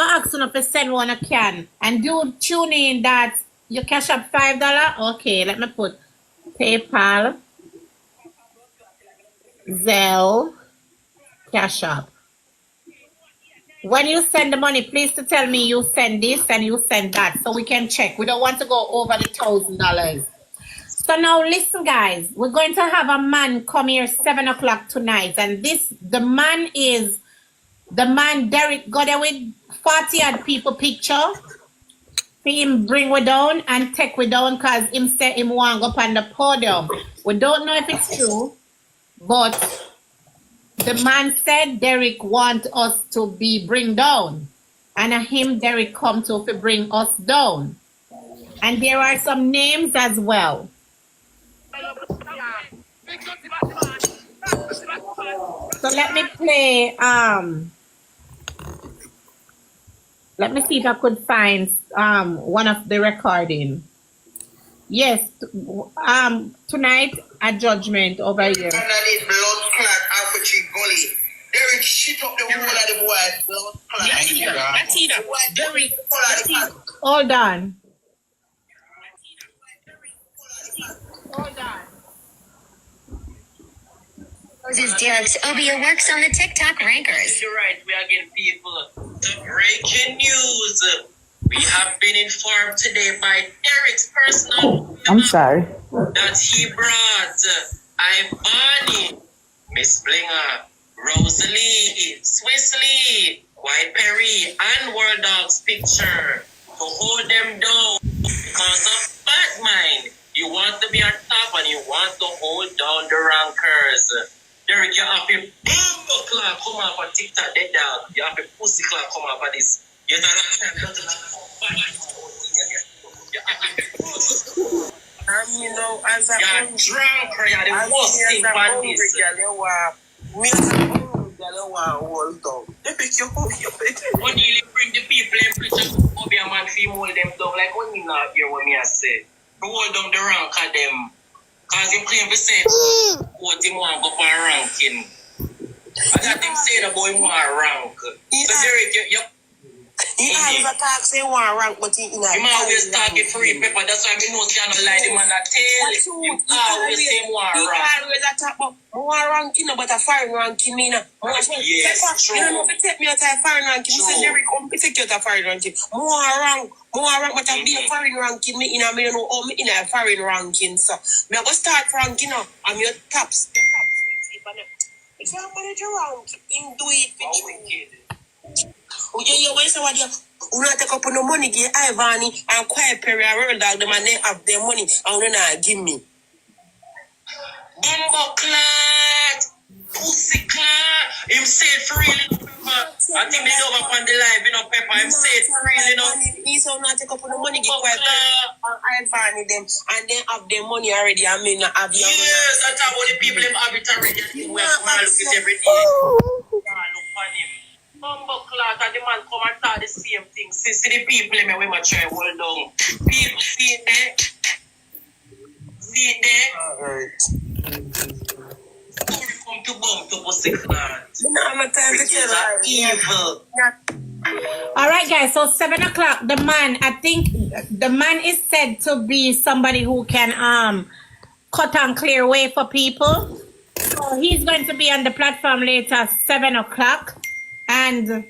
gonna ask you to send one a can. And do tune in that you cash up $5. Okay, let me put PayPal, Zelle, Cash App. When you send the money, please to tell me you send this and you send that so we can check. We don't want to go over the $1,000. So now listen, guys. We're going to have a man come here 7 o'clock tonight. And the man Derrick got there with 40 odd people picture. For him bring we down and take we down because him say him want go up on the podium. We don't know if it's true, but the man said Derrick want us to be bring down. And him Derrick come to bring us down. And there are some names as well. So let me play let me see if I could find one of the recording. Yes, tonight a judgment over here. Blood clot Affi gully. Derrick shit up the whole of the white blood clot. Derrick, hold on. This Derrick's OBO works on the TikTok rankers. You're right, we are getting people. The breaking news. We have been informed today by Derrick's personal. I'm sorry. That he brought Ivani, Miss Blinger, Rosalie, Swiss Lee, White Perry, and World Dog's picture to hold them down because of bad mind. You want to be on top and you want to hold down the rankers. Derrick, you have a bumbo clock come up on TikTok, dead dog. You have a pussy clock come up on this. You have You know, as a you're drunk, you're the worst thing about this. They pick you up, When you bring the people in prison, go be a man feel hold them down like when you not hear what me I say. To hold down the rank of them. Cause him claim to say what him want go for a ranking. I got him say the boy want a rank. So Derrick, he always attack say one rank, but he always target free paper. That's why me know cannot lie the man that tell him. Always say one rank. He always attack, but one ranking, but a foreign ranking me now. Yes, true. You don't know if you take me out of foreign ranking. You say Derrick, come take you out of foreign ranking. More rank, but I be a foreign ranking me in. I mean, know how me in a foreign ranking. So me I go start ranking now. I'm your tops. If you manage your rank, him do it for you. You always say what you not take up no money, give Ivani and Quiet Perry and World Dog, them and they have their money and they not give me. Bumbo clot, pussy clot. Him say it freely. I think they know up on the live, you know, Pepper. Him say it freely, you know. He's not take up no money, give Quiet Perry and Ivani them and they have their money already. I mean, have your money. Yes, that's how the people them have it already. We have to look at every day. Look on him. Bumbo clot and the man come and talk the same thing. See the people me we might try hold down. People see it there. See it there. Alright. Come to bump to pussy clot. I'm a time to tell you. Evil. All right, guys. So 7 o'clock, the man, I think the man is said to be somebody who can cut and clear way for people. So he's going to be on the platform later, 7 o'clock. And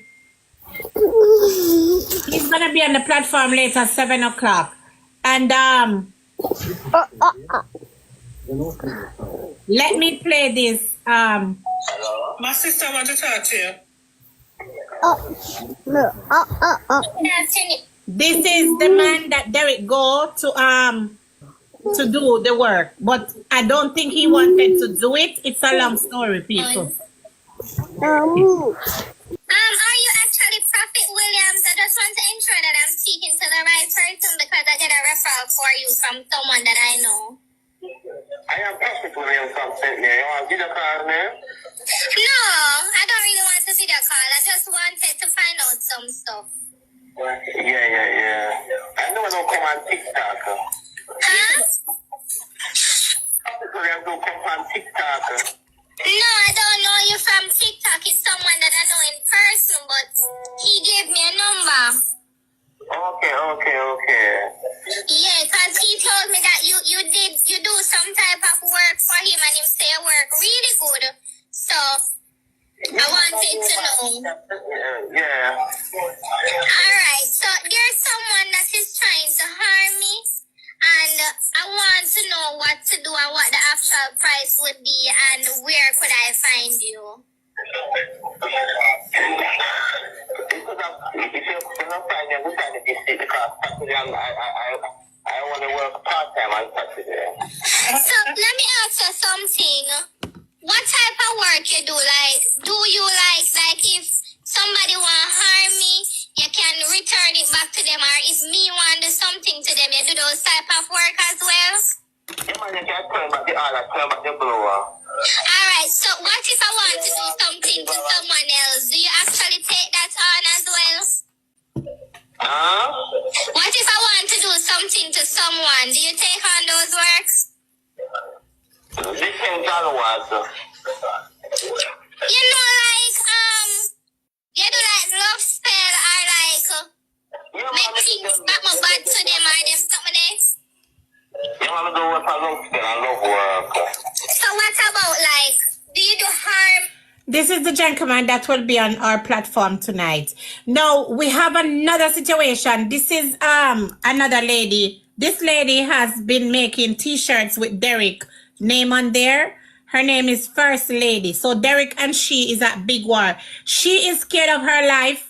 he's going to be on the platform later, 7 o'clock. And let me play this. Hello? My sister wants to talk to you. This is the man that Derrick go to do the work, but I don't think he wanted to do it. It's a long story, people. Are you actually Prophet Williams? I just want to ensure that I'm speaking to the right person because I get a referral for you from someone that I know. I am Prophet Williams from St. Mary. You want to video call me? No, I don't really want to video call. I just wanted to find out some stuff. Yeah. I know I don't come on TikTok. Huh? Prophet Williams don't come on TikTok. No, I don't know you from TikTok. It's someone that I know in person, but he gave me a number Yeah. Alright, so there's someone that is trying to harm me, and I want to know what to do and what the actual price would be, and where could I find you? If you're not finding a good time to visit because I want to work part-time on Saturday. So let me ask you something. What type of work you do? Like, do you like if somebody want to harm me, you can return it back to them, or if me want to do something to them, you do those type of work as well? Yeah, man, you can turn back the order, turn back the blower. Alright, so what if I want to do something to someone else? Do you actually take that on as well? What if I want to do something to someone? Do you take on those works? Depends on what. You know, like, you do like love spell or like make things back my bad to them or them something else? You want to do what I love spell and love work. So what about like, do you do harm? This is the gentleman that will be on our platform tonight. Now we have another situation. This is another lady. This lady has been making t-shirts with Derrick name on there. Her name is First Lady. So Derrick and she is at big war. She is scared of her life.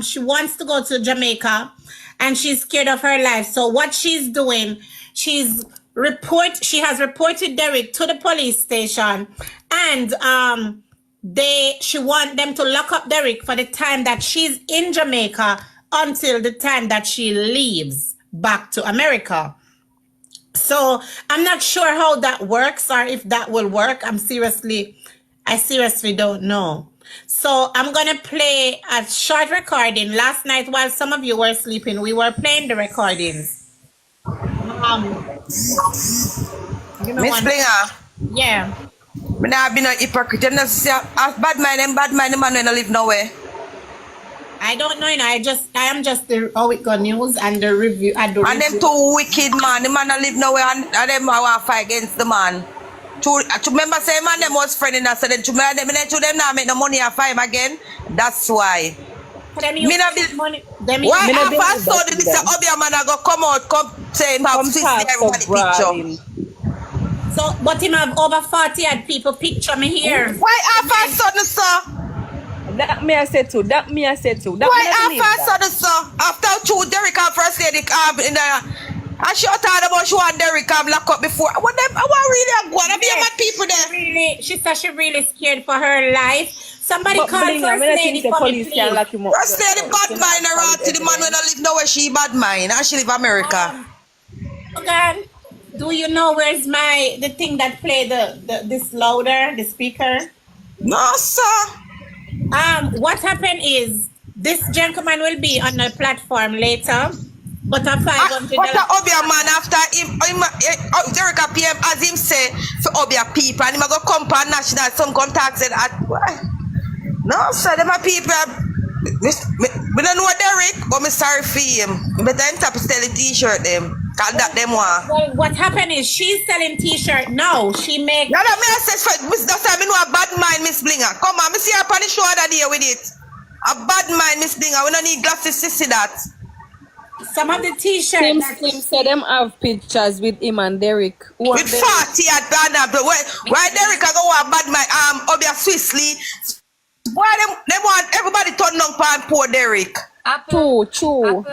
She wants to go to Jamaica and she's scared of her life. So what she's doing, she has reported Derrick to the police station, and she want them to lock up Derrick for the time that she's in Jamaica until the time that she leaves back to America. So I'm not sure how that works or if that will work. I seriously don't know. So I'm going to play a short recording. Last night while some of you were sleeping, we were playing the recordings. Miss Blinger. Yeah. Me nah be no hypocrite. You know, say, bad mind, the man when I live nowhere. I don't know, I am just the how it got news and the review. And them two wicked man, the man I live nowhere, and them I want to fight against the man. To remember say man them was friend in us, so then to them now make no money and fight him again. That's why. Me not be money. Why I saw this Obia man I go come out, come say him have 50 everybody picture. So, but him have over 40 odd people picture me here. Why I saw the sir? That me I said too. Why I saw the sir? After two Derrick and First Lady in the I shot her about she want Derrick lock up before. I want really go and be mad people there. Really, she said she really scared for her life. Somebody called First Lady for me, please. First Lady bad mind around to the man when I live nowhere she bad mind and she live America. Okay. Do you know where's the thing that play this louder, the speaker? No, sir. What happened is this gentleman will be on the platform later, but a $500. What a Obia man after him Derrick PM as him say for Obia people and him go come for national some contact said no, sir, them are people. We don't know Derrick, but I'm sorry for him. But then tap sell a t-shirt them. Cause that them want. Well, what happened is she's selling t-shirt. No, she make. No, me I says that's why I know a bad mind, Miss Blinger. Come on, me see her on the show that day with it. A bad mind, Miss Blinger. We don't need glasses to see that. Some of the t-shirts. Tim said them have pictures with him and Derrick. With 40 at Banner. Why Derrick I go a bad mind? Obia Swissley. Why them want everybody turn on pan poor Derrick? True.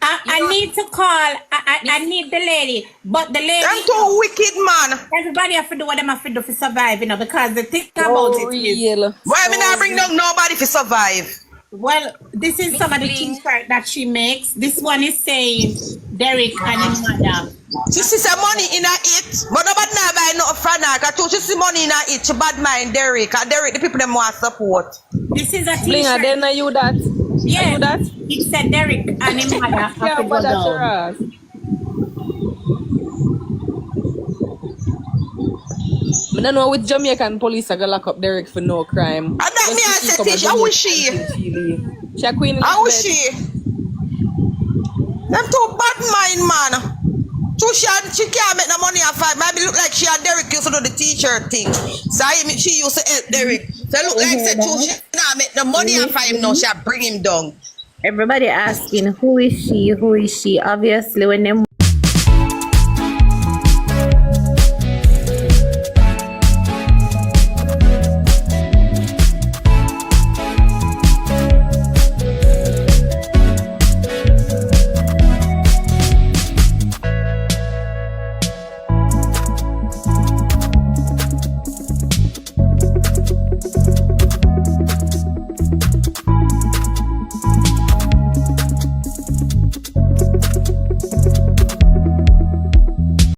I need to call. I need the lady, but the lady. Them two wicked man. Everybody have to do what them have to do for survive, because the thing about it is. Why me not bring down nobody for survive? Well, this is some of the t-shirt that she makes. This one is saying Derrick and his mother. She see some money in her it, but nobody now buy no from her. Cause she see money in her it. She bad mind Derrick. And Derrick, the people them want support. This is a t-shirt. Blinger, then are you that? Yeah, you that? It said Derrick and his mother have to go down. I don't know with Jamaican police are gonna lock up Derrick for no crime. And that me I said, how is she? She queen. How is she? Them two bad mind man. She can't make no money and fight. Maybe look like she and Derrick used to do the t-shirt thing. So she used to help Derrick So look like said too, she now make the money off of him now, she bring him down. Everybody asking, who is she? Who is she? Obviously, when them